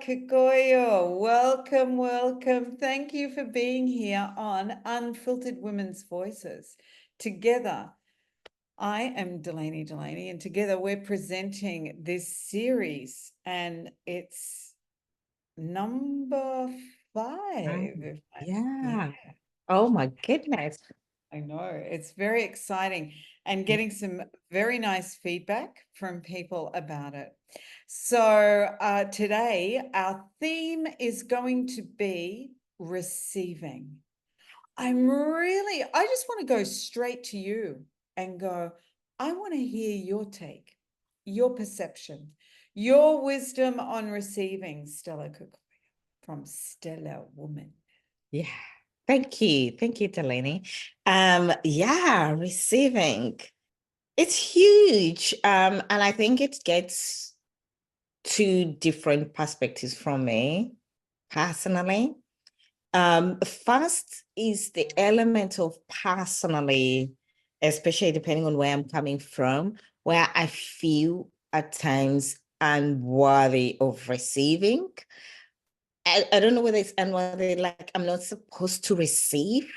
Kikoyo. Welcome, welcome. Thank you for being here on Unfiltered Women's Voices. Together, I am Delany, and together we're presenting this series, and it's number 5. Yeah. Oh my goodness. I know. It's very exciting and getting some very nice feedback from people about it. So today our theme is going to be receiving. I just want to go straight to you and go, I want to hear your take, your perception, your wisdom on receiving, Stella Cook, from Stella Woman. Yeah. Thank you. Thank you, Delany. Yeah, receiving. It's huge. And I think it gets two different perspectives from me personally. First is the element of personally, especially depending on where I'm coming from, where I feel at times unworthy of receiving. I don't know whether it's unworthy, like I'm not supposed to receive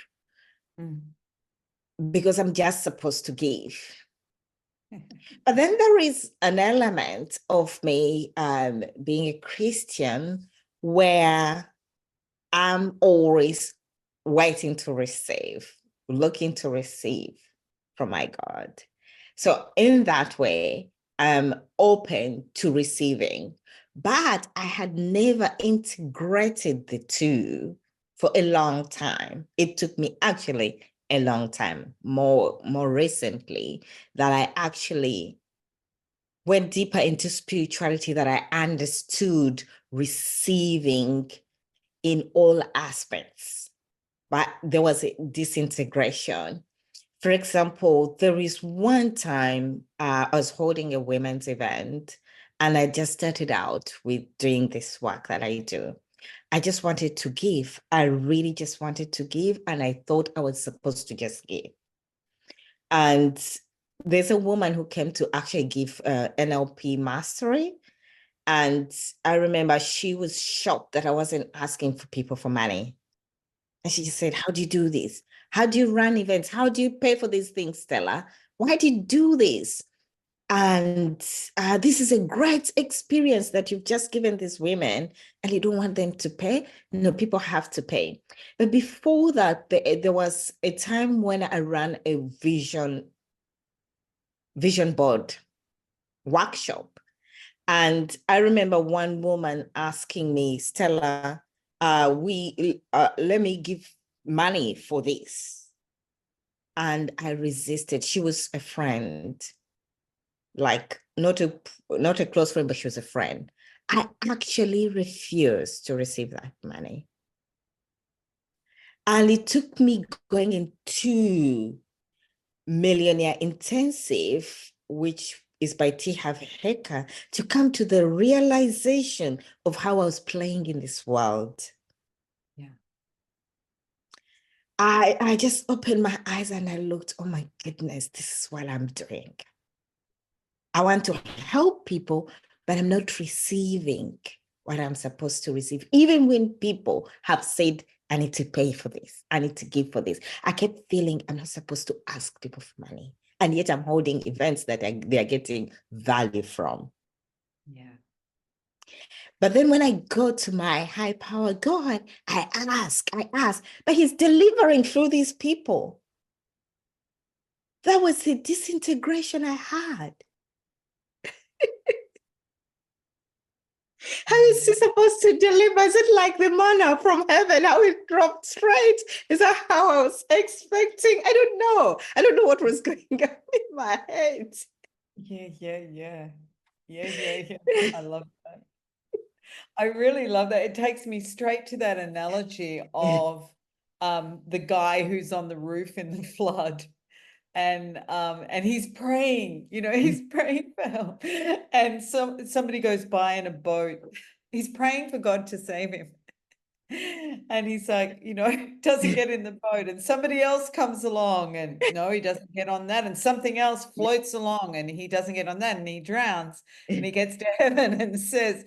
because I'm just supposed to give. But then there is an element of me being a Christian where I'm always waiting to receive, looking to receive from my God. So in that way, I'm open to receiving, but I had never integrated the two for a long time. It took me actually a long time, more recently, that I actually went deeper into spirituality, that I understood receiving in all aspects, but there was a disintegration. For example, there is one time I was holding a women's event and I just started out with doing this work that I do. I just wanted to give. I really just wanted to give. And I thought I was supposed to just give. And there's a woman who came to actually give NLP mastery. And I remember she was shocked that I wasn't asking for people for money. And she just said, how do you do this? How do you run events? How do you pay for these things, Stella? Why do you do this? And this is a great experience that you've just given these women, and you don't want them to pay. No, people have to pay. But before that, there was a time when I ran a vision board workshop. And I remember one woman asking me, Stella, let me give money for this. And I resisted. She was a friend, like not a close friend, but she was a friend. I actually refused to receive that money. And it took me going into Millionaire Intensive, which is by T. Harv Eker, to come to the realization of how I was playing in this world. Yeah. I just opened my eyes and I looked, oh my goodness, this is what I'm doing. I want to help people, but I'm not receiving what I'm supposed to receive. Even when people have said, I need to pay for this, I need to give for this, I kept feeling I'm not supposed to ask people for money. And yet I'm holding events that they are getting value from. Yeah. But then when I go to my high power God, I ask, but he's delivering through these people. That was the disintegration I had. How is he supposed to deliver? Is it like the manna from heaven, how it dropped straight? Is that how I was expecting? I don't know. I don't know what was going on in my head. Yeah. I love that. I really love that. It takes me straight to that analogy of the guy who's on the roof in the flood. And he's praying, he's praying for help. And somebody goes by in a boat. He's praying for God to save him. And he's like, doesn't get in the boat. And somebody else comes along and no, he doesn't get on that. And something else floats along and he doesn't get on that and he drowns. And he gets to heaven and says,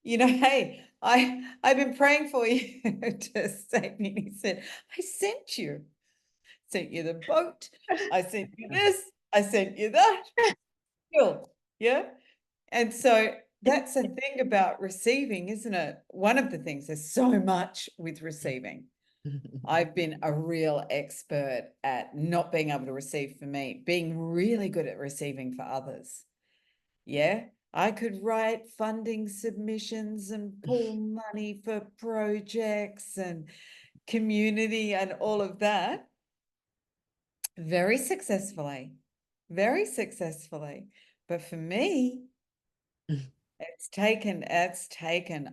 hey, I've been praying for you to save me. And he said, I sent you the boat. I sent you this. I sent you that. Still, yeah. And so that's the thing about receiving, isn't it? One of the things, there's so much with receiving. I've been a real expert at not being able to receive for me, being really good at receiving for others. Yeah. I could write funding submissions and pull money for projects and community and all of that very successfully, very successfully. But for me, it's taken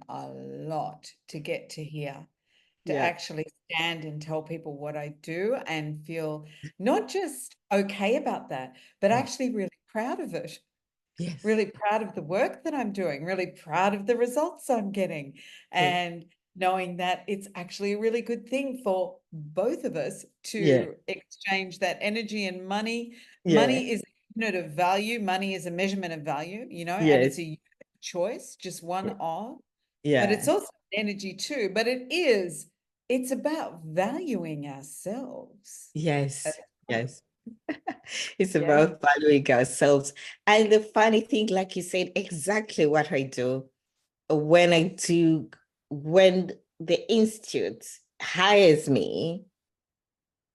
a lot to get to here, to Yeah. actually stand and tell people what I do and feel not just okay about that, but actually really proud of it. Yes. Really proud of the work that I'm doing, really proud of the results I'm getting, and knowing that it's actually a really good thing for both of us Yeah. to exchange that energy and money. Yeah. Money is a unit of value. Money is a measurement of value, and Yes. it's a choice, just one of, but it's Yeah. also energy too. But it's about valuing ourselves. Yes. Yes. It's Yeah. about valuing ourselves. And the funny thing, like you said, exactly what I do when the institute hires me,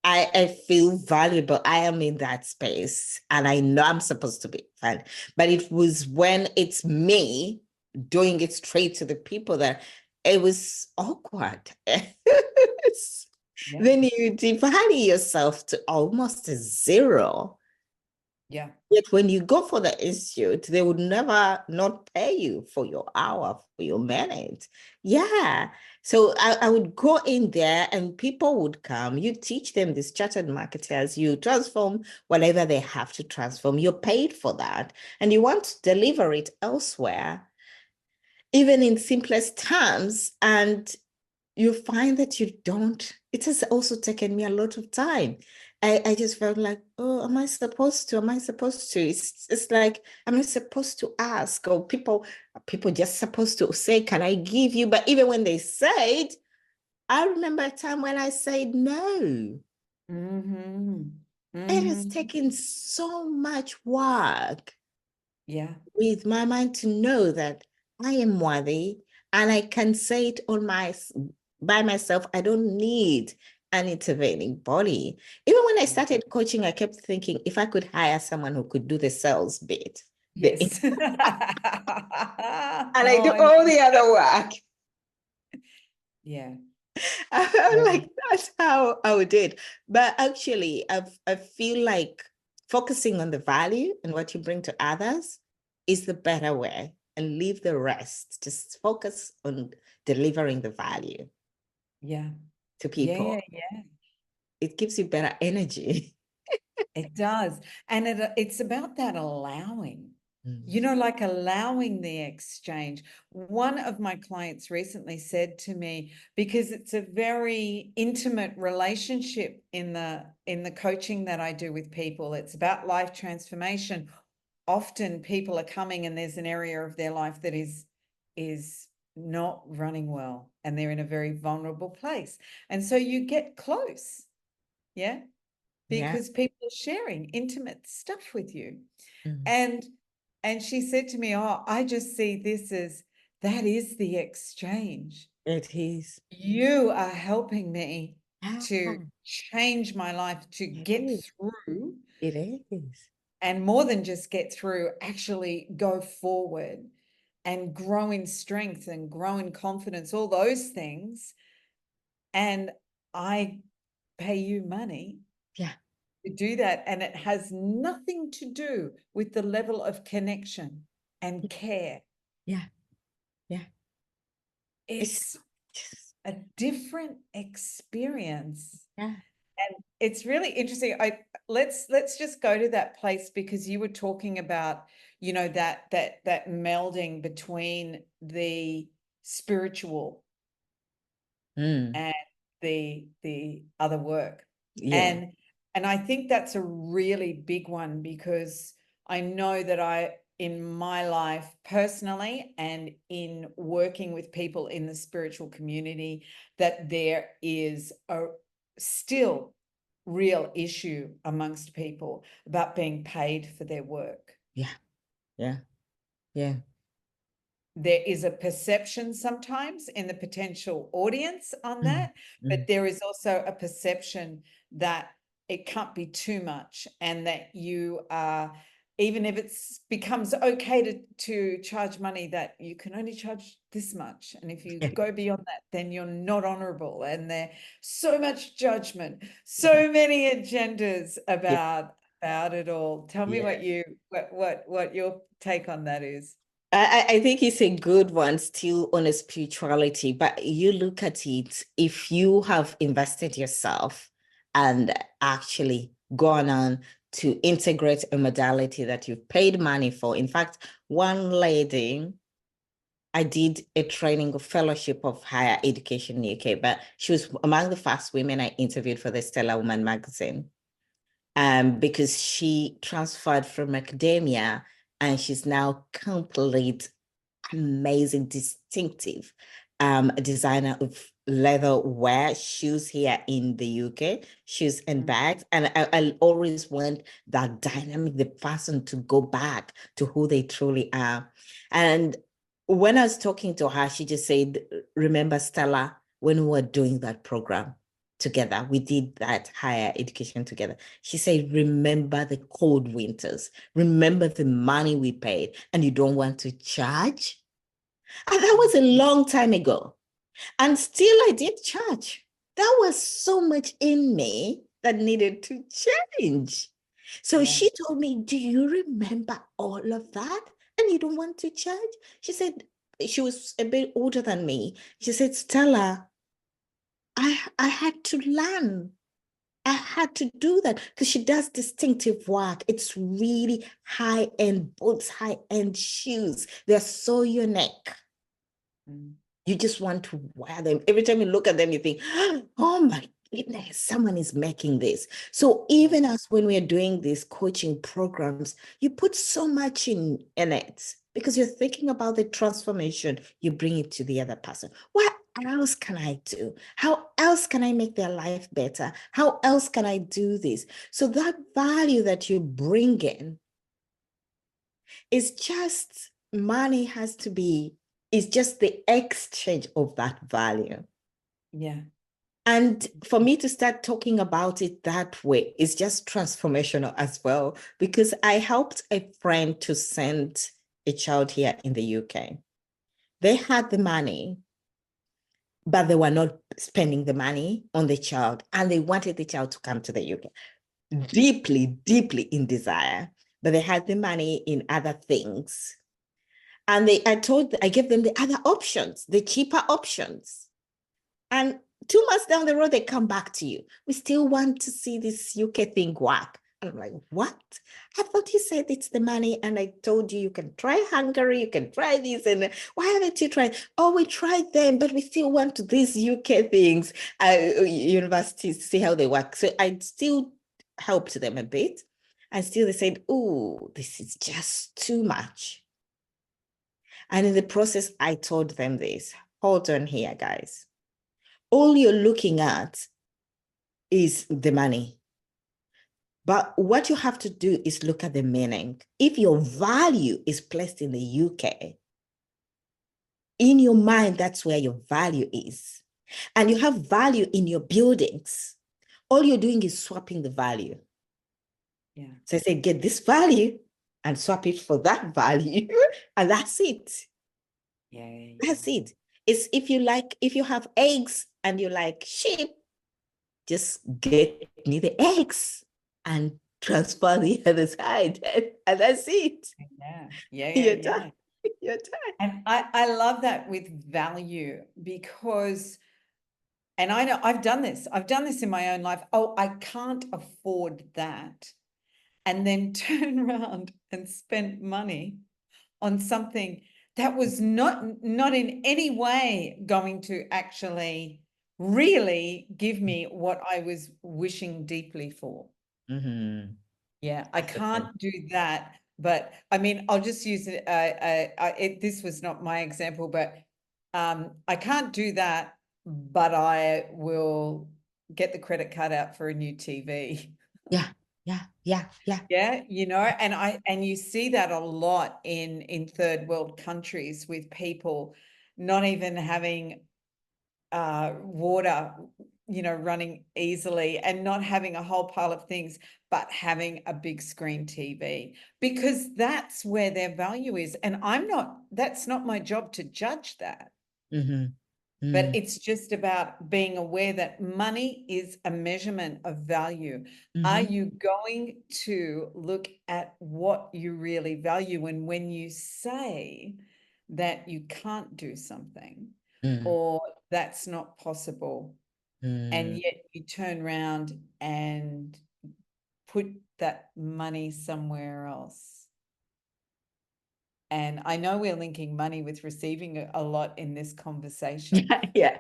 I feel valuable. I am in that space and I know I'm supposed to be fun. But it was when it's me doing it straight to the people that it was awkward. Yeah. Then you devalue yourself to almost a zero. Yeah. Yet when you go for the institute, they would never not pay you for your hour, for your minute. Yeah. So I would go in there and people would come. You teach them, these chartered marketers, you transform whatever they have to transform. You're paid for that. And you want to deliver it elsewhere, even in simplest terms. And you find that you don't. It has also taken me a lot of time. I just felt like, oh, am I supposed to? Am I supposed to? It's like, am I supposed to ask? Or people just supposed to say, can I give you? But even when they said, I remember a time when I said no. Mm-hmm. It has Mm-hmm. taken so much work Yeah. with my mind to know that I am worthy and I can say it by myself. I don't need an intervening body. Even when I started coaching, I kept thinking if I could hire someone who could do the sales bit, Yes. and I Oh, do all the other work. yeah. I felt Yeah. like that's how I would do it. But actually, I feel like focusing on the value and what you bring to others is the better way, and leave the rest. Just focus on delivering the value Yeah. to Yeah. people. Yeah. Yeah. It gives you better energy. It does. And it's about that allowing, Mm. like allowing the exchange. One of my clients recently said to me, because it's a very intimate relationship in the coaching that I do with people, it's about life transformation. Often people are coming and there's an area of their life that is not running well and they're in a very vulnerable place. And so you get close. Yeah. Yeah. Because people are sharing intimate stuff with you. Mm. And she said to me, oh, I just see this as that is the exchange. It is. You are helping me Ah, to change my life, to it get is. through, It is. and more than just get through, actually go forward and grow in strength and grow in confidence, all those things. And I pay you money Yeah. to do that. And it has nothing to do with the level of connection and care. Yeah. Yeah. It's Just, a different experience. yeah. And it's really interesting. Let's just go to that place, because you were talking about, that melding between the spiritual Mm. and the other work. Yeah. And I think that's a really big one, because I know that in my life personally and in working with people in the spiritual community that there is a still real issue amongst people about being paid for their work. Yeah. Yeah. Yeah. There is a perception sometimes in the potential audience on that, but there is also a perception that it can't be too much, and that you are, even if it becomes okay to charge money, that you can only charge this much. And if you go beyond that, then you're not honorable. And there's so much judgment, so many agendas about it all. Tell me what your take on that is. I think it's a good one still on a spirituality, but you look at it, if you have invested yourself and actually gone on to integrate a modality that you've paid money for. In fact, one lady, I did a training of fellowship of higher education in the UK, but she was among the first women I interviewed for the Stellar Woman magazine. Because she transferred from academia and she's now complete, amazing, distinctive designer of leather wear, shoes here in the UK, shoes and bags. And I always want that dynamic, the person to go back to who they truly are. And when I was talking to her, she just said, remember, Stella, when we were doing that program together, we did that higher education together. She said, remember the cold winters, remember the money we paid, and you don't want to charge? And that was a long time ago. And still I did charge. There was so much in me that needed to change. So she told me, do you remember all of that? And you don't want to charge? She said, she was a bit older than me. She said, Stella, I had to learn. I had to do that because she does distinctive work. It's really high-end boots, high-end shoes. They're so unique. You just want to wear them. Every time you look at them, you think, oh my goodness, someone is making this. So even as when we're doing these coaching programs, you put so much in it because you're thinking about the transformation, you bring it to the other person. What else can I do? How else can I make their life better? How else can I do this? So that value that you bring in is just, money has to be, is just the exchange of that value. Yeah. And for me to start talking about it that way is just transformational as well, because I helped a friend to send a child here in the UK. They had the money, but they were not spending the money on the child, and they wanted the child to come to the UK. Deeply, deeply in desire, but they had the money in other things. And I gave them the other options, the cheaper options. And 2 months down the road, they come back to you. We still want to see this UK thing work. And I'm like, what? I thought you said it's the money. And I told you, you can try Hungary, you can try this. And why haven't you tried? Oh, we tried them, but we still want these UK things, universities, to see how they work. So I still helped them a bit. And still they said, oh, this is just too much. And in the process, I told them this, hold on here, guys. All you're looking at is the money. But what you have to do is look at the meaning. If your value is placed in the UK, in your mind, that's where your value is. And you have value in your buildings. All you're doing is swapping the value. Yeah. So I say, get this value and swap it for that value. And that's it. Yeah. That's it. It's if you have eggs and you like sheep, just get me the eggs and transfer the other side. And that's it. You're done. You're done. And I love that with value, because, and I know I've done this in my own life. Oh, I can't afford that. And then turn around and spend money on something that was not in any way going to actually really give me what I was wishing deeply for. Mm-hmm. Yeah, I can't do that But I mean, I'll just use it. This was not my example, but I can't do that, but I will get the credit card out for a new TV. Yeah, yeah, yeah, yeah. Yeah, and you see that a lot in third world countries with people not even having water, running easily, and not having a whole pile of things, but having a big screen TV, because that's where their value is. And that's not my job to judge that. Mm-hmm. But it's just about being aware that money is a measurement of value. Are Mm-hmm. you going to look at what you really value? And when you say that you can't do something, or that's not possible, and yet you turn around and put that money somewhere else. And I know we're linking money with receiving a lot in this conversation. Yeah.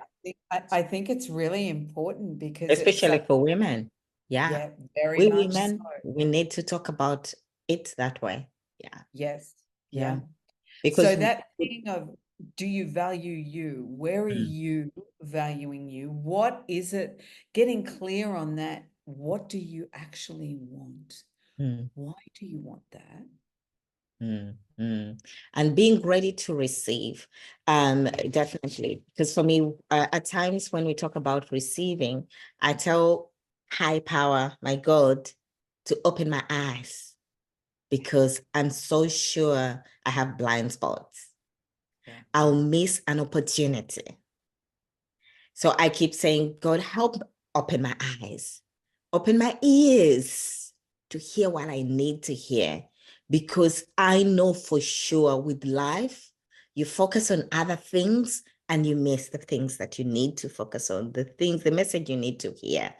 I think it's really important because it's Especially for women. Yeah. yeah, very We much so. women, we need to talk about it that way. Yeah. Yes. Yeah. Yeah. Because So that thing of, do you value you? Where are you valuing you? What is it? Getting clear on that. What do you actually want? Why do you want that? And being ready to receive, definitely. Because for me, at times when we talk about receiving, I tell high power, my God, to open my eyes, because I'm so sure I have blind spots. Yeah. I'll miss an opportunity. So I keep saying, God, help open my eyes, open my ears to hear what I need to hear. Because I know for sure with life, you focus on other things and you miss the things that you need to focus on, the message you need to hear.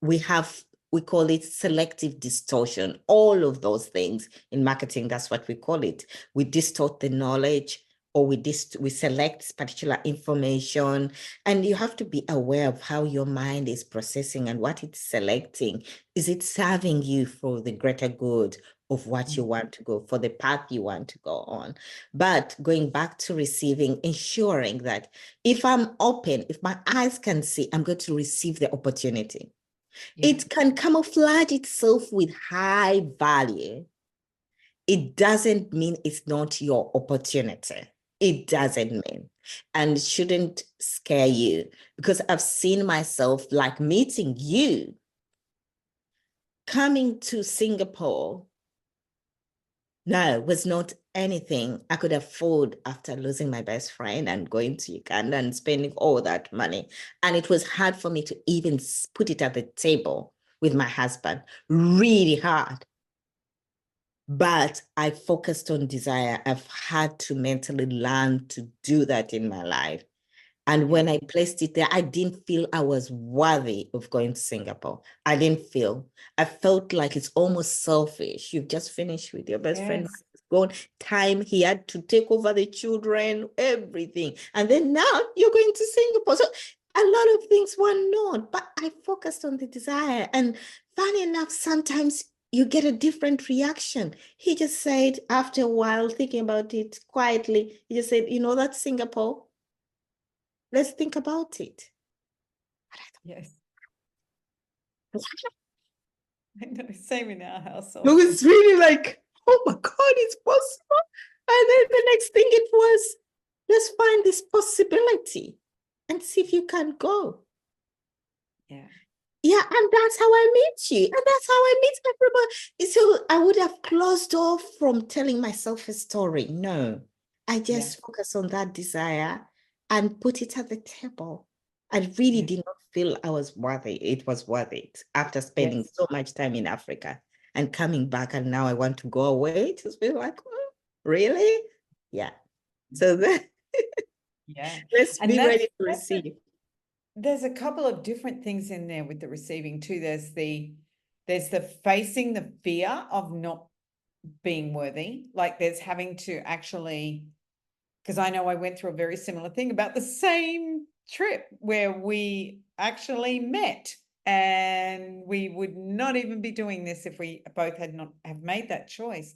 We call it selective distortion. All of those things in marketing, that's what we call it. We distort the knowledge, or we select particular information, and you have to be aware of how your mind is processing and what it's selecting. Is it serving you for the greater good of what you want to go, for the path you want to go on? But going back to receiving, ensuring that if I'm open, if my eyes can see, I'm going to receive the opportunity. Yeah. It can camouflage itself with high value. It doesn't mean it's not your opportunity. It doesn't mean, and shouldn't scare you, because I've seen myself, like meeting you, coming to Singapore. No, was not anything I could afford after losing my best friend and going to Uganda and spending all that money. And it was hard for me to even put it at the table with my husband, really hard. But I focused on desire. I've had to mentally learn to do that in my life. And when I placed it there, I didn't feel I was worthy of going to Singapore. I felt like it's almost selfish. You've just finished with your best friend, gone time, he had to take over the children, everything. And then now you're going to Singapore. So a lot of things were not, but I focused on the desire. And funny enough, sometimes you get a different reaction. He just said, after a while, thinking about it quietly, he just said, that's Singapore. Let's think about it. Yes. I know, same in our household. It was really like, oh my God, it's possible. And then the next thing it was, let's find this possibility and see if you can go. Yeah. Yeah, and that's how I meet you. And that's how I meet everybody. So I would have closed off from telling myself a story. No, I just focus on that desire and put it at the table. I really did not feel I was worthy. It was worth it after spending so much time in Africa and coming back. And now I want to go away. It's been like, oh, really? Yeah. So then, let's be ready to receive. There's a couple of different things in there with the receiving too. There's the facing the fear of not being worthy. Like there's having to actually, because I know I went through a very similar thing about the same trip where we actually met, and we would not even be doing this if we both had not have made that choice.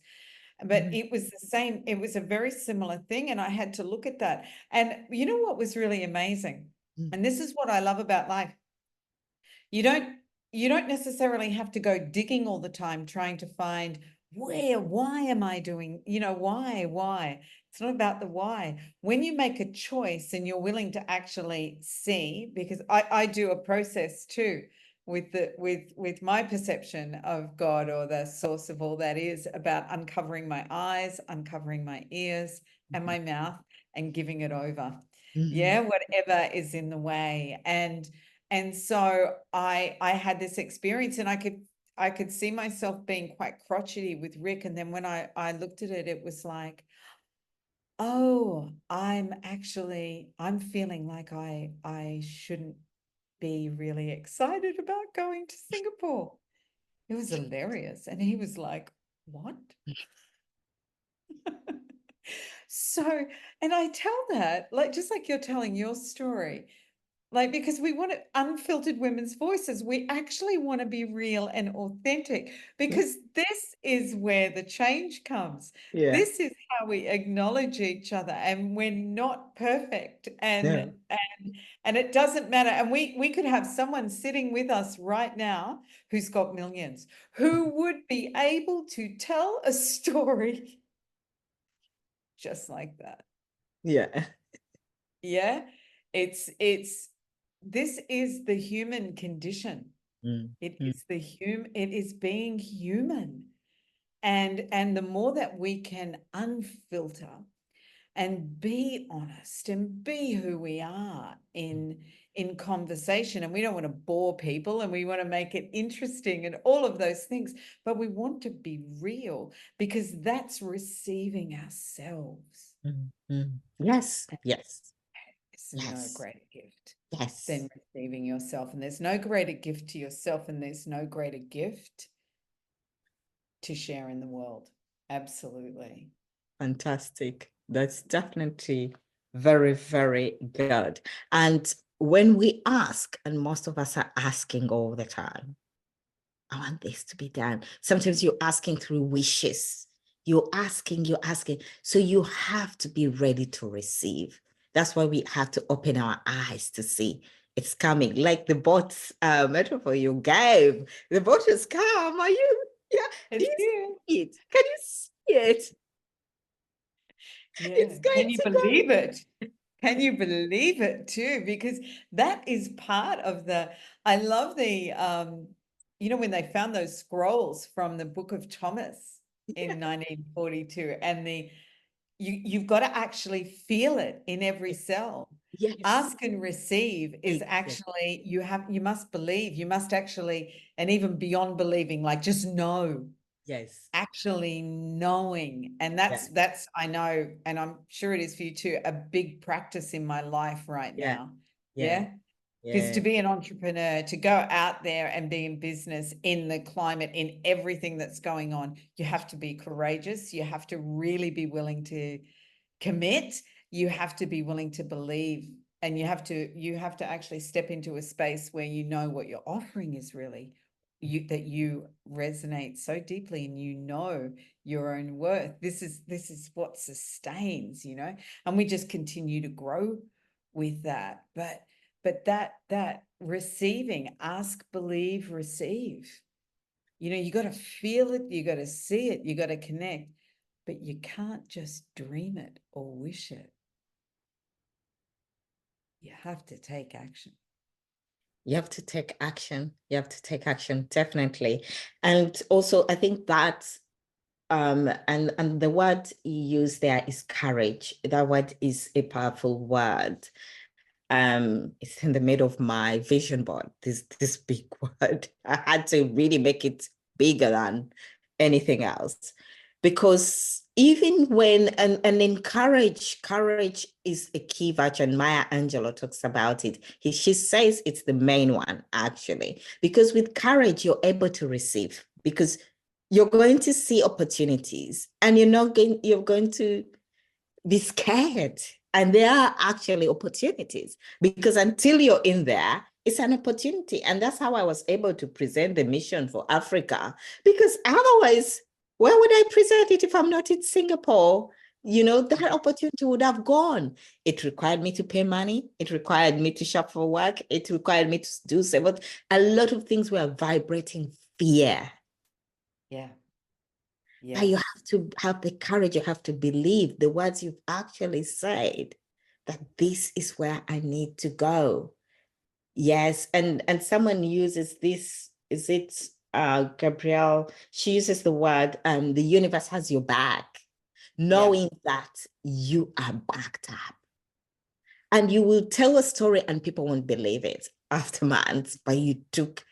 but it was the same. It was a very similar thing. And I had to look at that. And you know what was really amazing? And this is what I love about life. You don't necessarily have to go digging all the time trying to find why am I doing, why? It's not about the why. When you make a choice and you're willing to actually see, because I do a process too with my perception of God or the source of all that is about uncovering my eyes, uncovering my ears and my mouth and giving it over. Yeah, whatever is in the way. And so I had this experience, and I could see myself being quite crotchety with Rick. And then when I looked at it, it was like, oh, I'm feeling like I shouldn't be really excited about going to Singapore. It was hilarious. And he was like, what? So, and I tell that, like, just like you're telling your story, like, because we want unfiltered women's voices. We actually want to be real and authentic, because this is where the change comes. Yeah. This is how we acknowledge each other, and we're not perfect. And it doesn't matter. And we could have someone sitting with us right now who's got millions, who would be able to tell a story just like that. Yeah. Yeah. It's this is the human condition. It is being human. And the more that we can unfilter and be honest and be who we are in conversation, and we don't want to bore people, and we want to make it interesting and all of those things, but we want to be real, because that's receiving ourselves. Yes. It's no greater gift Yes. than receiving yourself. And there's no greater gift to yourself, and there's no greater gift to share in the world. Absolutely. Fantastic. That's definitely very, very good. And when we ask, and most of us are asking all the time, I want this to be done. Sometimes you're asking through wishes. You're asking. So you have to be ready to receive. That's why we have to open our eyes to see it's coming. Like the boat metaphor you gave, the boat has come. Are you? Yeah. It's here. It? Can you see it? Yeah. It's going Can you to believe it? Can you believe it too? Because that is part of I love the, when they found those scrolls from the Book of Thomas in 1942, and you've got to actually feel it in every cell. Yes. Ask and receive is actually, you must believe, you must actually, and even beyond believing, like just know. Yes. Actually knowing. And that's, I know, and I'm sure it is for you too, a big practice in my life right now. Yeah. Because to be an entrepreneur, to go out there and be in business in the climate, in everything that's going on, you have to be courageous. You have to really be willing to commit. You have to be willing to believe, and you have to actually step into a space where you know what your offering is really, that you resonate so deeply, and you know your own worth. This is what sustains, and we just continue to grow with that. But that receiving, ask, believe, receive. You got to feel it, you got to see it, you got to connect, but you can't just dream it or wish it. You have to take action. You have to take action. You have to take action, definitely. And also, I think that, and the word you use there is courage. That word is a powerful word. It's in the middle of my vision board, this big word. I had to really make it bigger than anything else, because even when, and in courage is a key virtue, and Maya Angelou talks about it. She says it's the main one, actually, because with courage, you're able to receive, because you're going to see opportunities, and you're going to be scared. And there are actually opportunities, because until you're in there, it's an opportunity. And that's how I was able to present the mission for Africa, because otherwise Where would I present it if I'm not in Singapore? You know, that opportunity would have gone. It required me to pay money. It required me to shop for work. It required me to do several. A lot of things were vibrating fear. Yeah. But you Yes. have to have the courage. You have to believe the words you've actually said, that this is where I need to go. Yes, and someone uses this, is it Gabrielle? She uses the word the universe has your back, knowing that you are backed up. And you will tell a story and people won't believe it after months, but you took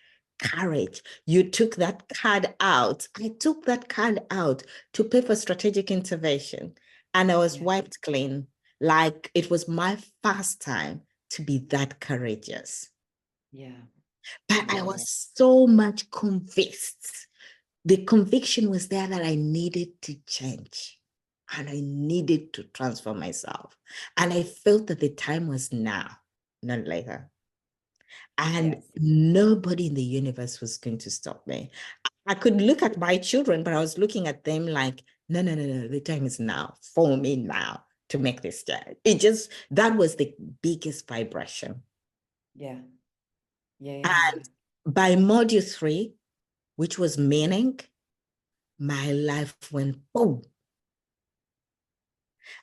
courage. You took that card out. I took that card out to pay for strategic intervention, and I was wiped clean. Like it was my first time to be that courageous. Yeah. But I was so much convinced. The conviction was there that I needed to change and I needed to transform myself. And I felt that the time was now, not later. And nobody in the universe was going to stop me. I could look at my children, but I was looking at them like, no, no, no, no, the time is now for me now to make this change. That was the biggest vibration. Yeah. And by module 3, which was meaning, my life went boom.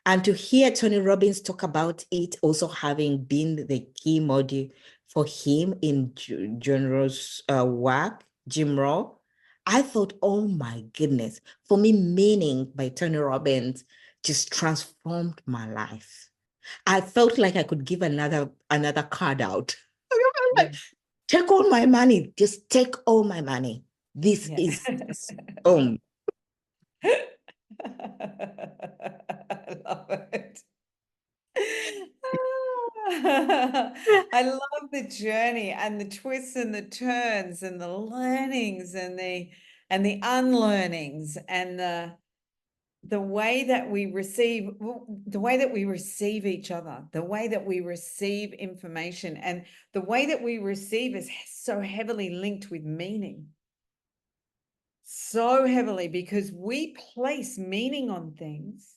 And to hear Tony Robbins talk about it also having been the key module for him in General's work, Jim Rowe, I thought, oh my goodness, for me, meaning by Tony Robbins just transformed my life. I felt like I could give another card out. Like, take all my money, just take all my money. This is boom. I love it. I love the journey and the twists and the turns and the learnings and the unlearnings and the way that we receive each other, the way that we receive information, and the way that we receive is so heavily linked with meaning. So heavily, because we place meaning on things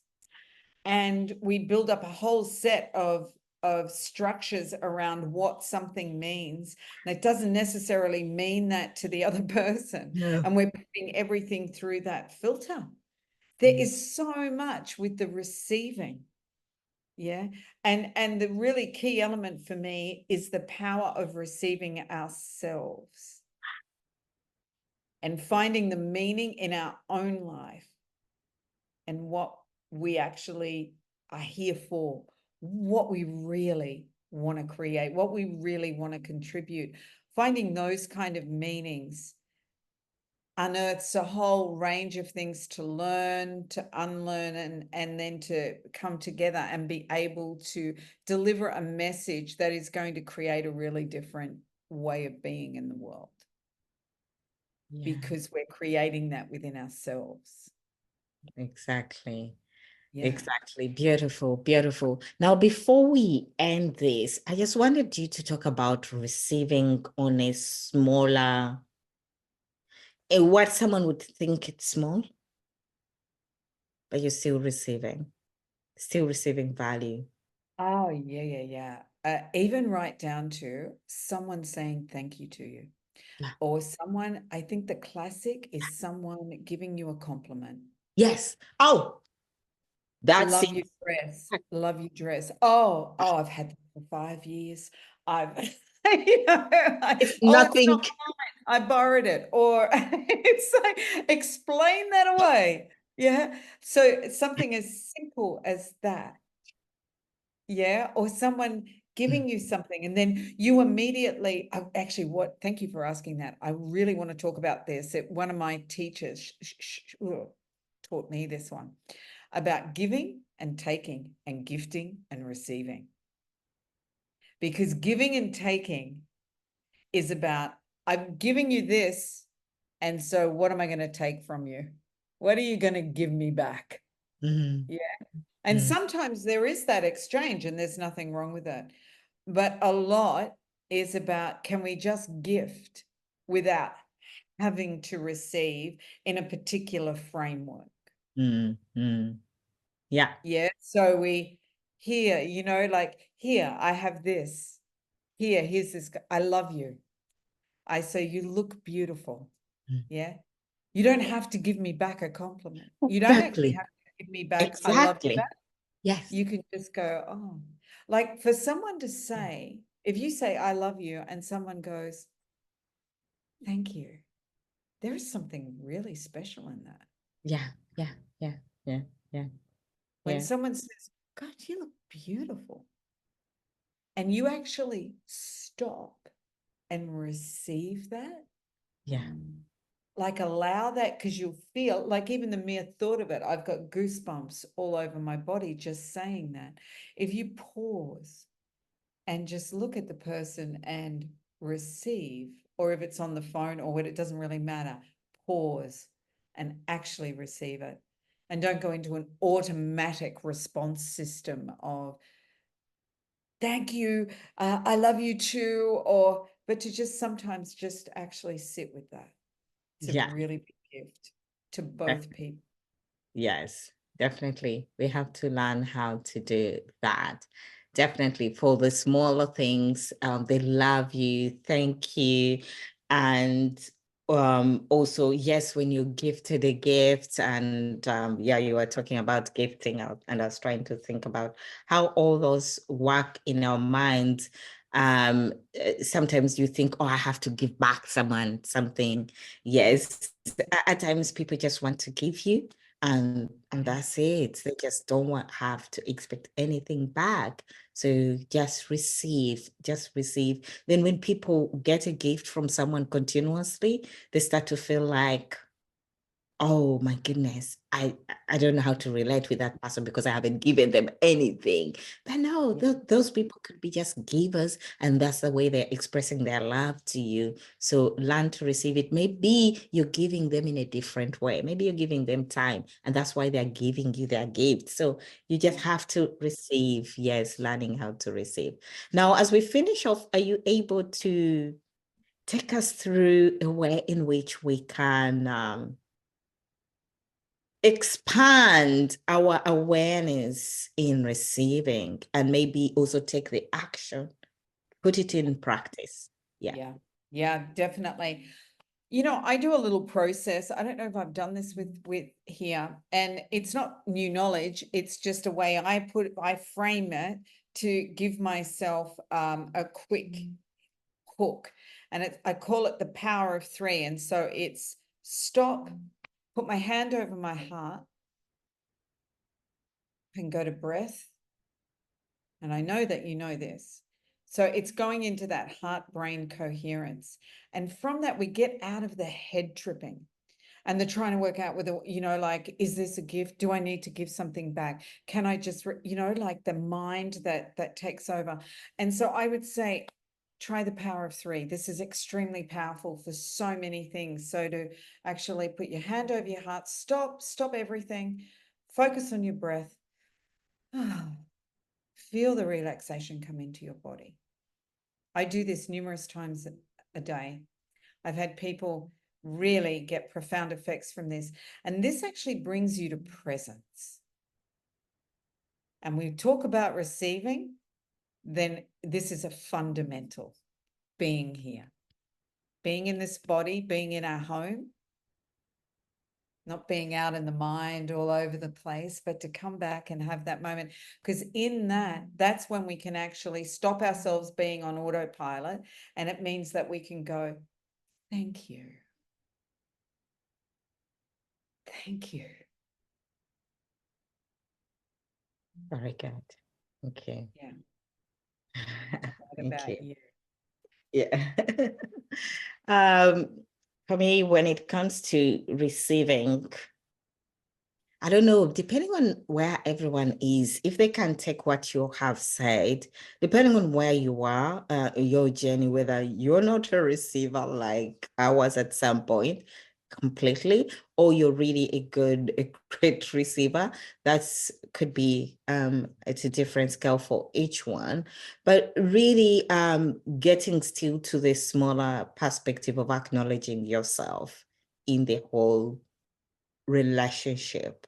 and we build up a whole set of structures around what something means. And it doesn't necessarily mean that to the other person. Yeah. And we're putting everything through that filter. There is so much with the receiving. Yeah. And the really key element for me is the power of receiving ourselves and finding the meaning in our own life and what we actually are here for, what we really want to create, what we really want to contribute. Finding those kind of meanings unearths a whole range of things to learn, to unlearn, and then to come together and be able to deliver a message that is going to create a really different way of being in the world. Because we're creating that within ourselves. Exactly. Yeah. Exactly. Beautiful, beautiful. Now, before we end this, I just wanted you to talk about receiving on a smaller, what someone would think it's small, but you're still receiving value. Oh, yeah. Even right down to someone saying thank you to you. Or someone, I think the classic is someone giving you a compliment. Yes. Oh, that's Love it. your dress. Love your dress. Oh, I've had that for 5 years. I've, It's oh, it's nothing. not mine. I borrowed it. Or it's like, explain that away. Yeah. So it's something as simple as that. Yeah. Or someone giving you something and then you immediately, thank you for asking that. I really want to talk about this. One of my teachers taught me this one about giving and taking and gifting and receiving. Because giving and taking is about, I'm giving you this, and so what am I going to take from you? What are you going to give me back? Yeah. And sometimes there is that exchange and there's nothing wrong with that. But a lot is about, can we just gift without having to receive in a particular framework. Yeah. Yeah. So we here, you know, like here, I have this. Here's this. I love you. I say, you look beautiful. Yeah. You don't have to give me back a compliment. You don't actually Exactly. have to give me back, I love you Exactly. back. Yes. You can just go, oh, like for someone to say, if you say, I love you, and someone goes, thank you, there is something really special in that. Yeah. Yeah. Yeah. Yeah. Yeah. When Yeah. someone says, God, you look beautiful, and you actually stop and receive that, Yeah. like allow that, because you'll feel like even the mere thought of it, I've got goosebumps all over my body just saying that. If you pause and just look at the person and receive, or if it's on the phone or what, it doesn't really matter, pause and actually receive it. And don't go into an automatic response system of, thank you, I love you too, or, but to just sometimes just actually sit with that. It's a Yeah. really big gift to both people. Yes, definitely. We have to learn how to do that. Definitely for the smaller things, they love you, thank you. And also, yes, when you're gifted a gift, and yeah, you were talking about gifting out, and I was trying to think about how all those work in our minds. Sometimes you think, oh, I have to give back someone something. Yes, at times people just want to give you, and that's it. They just don't have to expect anything back. So just receive, just receive. Then when people get a gift from someone continuously, they start to feel like, oh my goodness, I don't know how to relate with that person because I haven't given them anything. But no, those people could be just givers, and that's the way they're expressing their love to you. So learn to receive it. Maybe you're giving them in a different way. Maybe you're giving them time, and that's why they're giving you their gift. So you just have to receive. Yes, learning how to receive. Now, as we finish off, are you able to take us through a way in which we can expand our awareness in receiving, and maybe also take the action, put it in practice? Yeah, definitely. You know, I do a little process. I don't know if I've done this with here, and it's not new knowledge. It's just a way I frame it to give myself a quick hook, and I call it the power of three. And so it's stop, put my hand over my heart, and go to breath. And I know that you know this. So it's going into that heart-brain coherence. And from that, we get out of the head tripping. And they're trying to work out whether, you know, like, is this a gift? Do I need to give something back? Can I just, you know, like the mind that takes over. And so I would say, try the power of three. This is extremely powerful for so many things. So to actually put your hand over your heart, stop everything, focus on your breath. Feel the relaxation come into your body. I do this numerous times a day. I've had people really get profound effects from this. And this actually brings you to presence. And we talk about receiving, then this is a fundamental being here, being in this body, being in our home, not being out in the mind all over the place, but to come back and have that moment. Because in that's when we can actually stop ourselves being on autopilot. And it means that we can go, thank you. Thank you. Very good. Okay. Yeah. What Thank about you. you? Yeah. um, for me, when it comes to receiving, I don't know, depending on where everyone is, if they can take what you have said, depending on where you are, your journey, whether you're not a receiver like I was at some point, completely, or you're really a great receiver. Could be it's a different scale for each one, but really getting still to the smaller perspective of acknowledging yourself in the whole relationship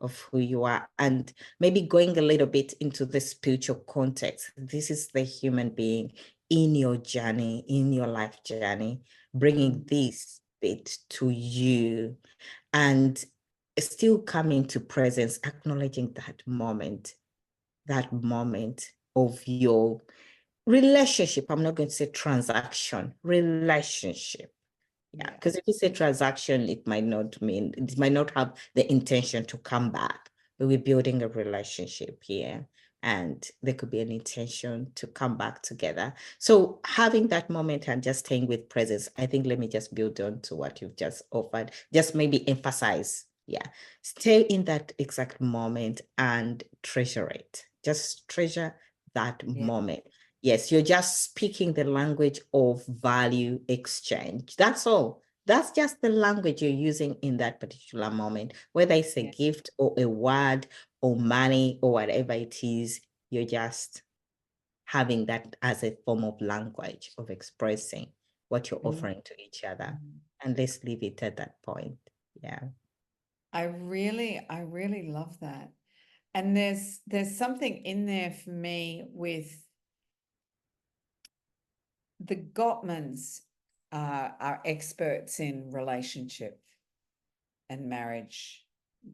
of who you are, and maybe going a little bit into the spiritual context. This is the human being in your journey, in your life journey, bringing this bit to you, and still coming to presence, acknowledging that moment of your relationship. I'm not going to say transaction, relationship. Yeah, because if you say transaction, it might not have the intention to come back, but we're building a relationship here, and there could be an intention to come back together. So having that moment and just staying with presence, I think, let me just build on to what you've just offered, just maybe emphasize, stay in that exact moment and treasure it. Just treasure that moment. Yes, you're just speaking the language of value exchange. That's all. That's just the language you're using in that particular moment, whether it's a gift or a word or money or whatever it is, you're just having that as a form of language of expressing what you're offering to each other. And let's leave it at that point. Yeah. I really love that. And there's something in there for me with the Gottmans are experts in relationship and marriage.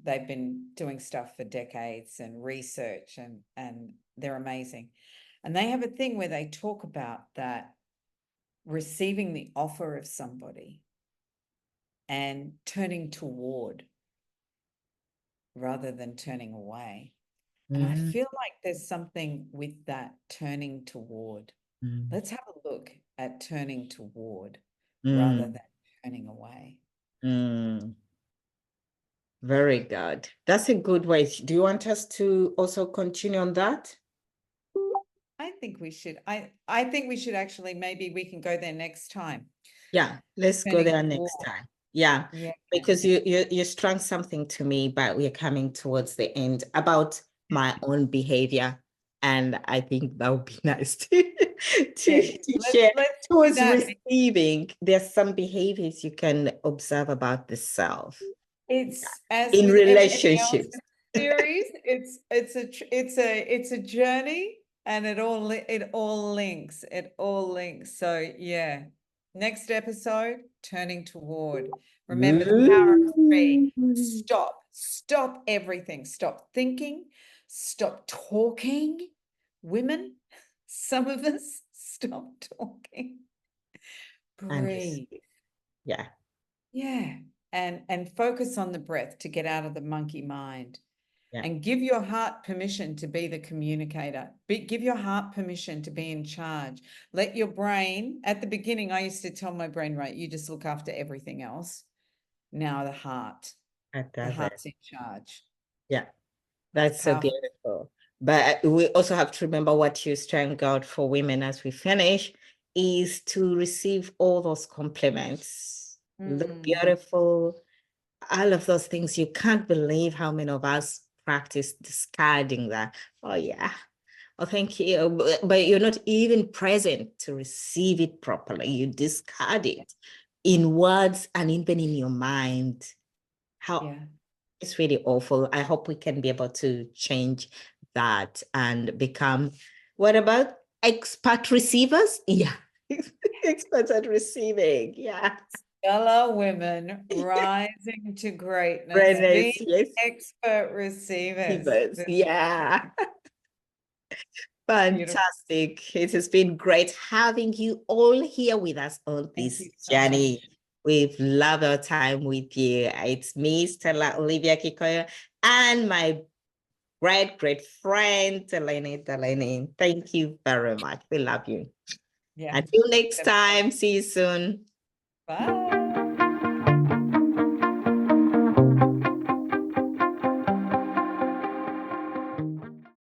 They've been doing stuff for decades and research, and they're amazing. And they have a thing where they talk about that receiving the offer of somebody and turning toward rather than turning away. And I feel like there's something with that turning toward. Let's have a look at turning toward rather than turning away. Very good. That's a good way. Do you want us to also continue on that? I think we should. I think we should actually, maybe we can go there next time. Yeah, let's go there next time. Yeah, because you strung something to me, but we're coming towards the end about my own behavior. And I think that would be nice to share. Towards receiving, there's some behaviors you can observe about the self. It's as in with relationships. Series, it's a journey, and it all links. So yeah, next episode, turning toward. Remember the power of 3. Stop everything. Stop thinking. Stop talking. Women, some of us, stop talking. Breathe. Yeah. And focus on the breath to get out of the monkey mind. And give your heart permission to be the communicator. Give your heart permission to be in charge. Let your brain, at the beginning, I used to tell my brain, right, you just look after everything else. Now the heart's in charge. Yeah, that's so beautiful. But we also have to remember what you thank God for women as we finish is to receive all those compliments. Look beautiful. All of those things. You can't believe how many of us practice discarding that. Oh, yeah. Oh, thank you. But you're not even present to receive it properly. You discard it in words and even in your mind. It's really awful. I hope we can be able to change that and become, what about expert receivers? Yeah. Experts at receiving. Yeah. Fellow women rising to greatness, being expert receivers. Yeah. Fantastic. Beautiful. It has been great having you all here with us on this journey. We've loved our time with you. It's me, Stella Olivia Kikoyo, and my great friend, Delany. Thank you very much. We love you. Until next time, see you soon. Bye.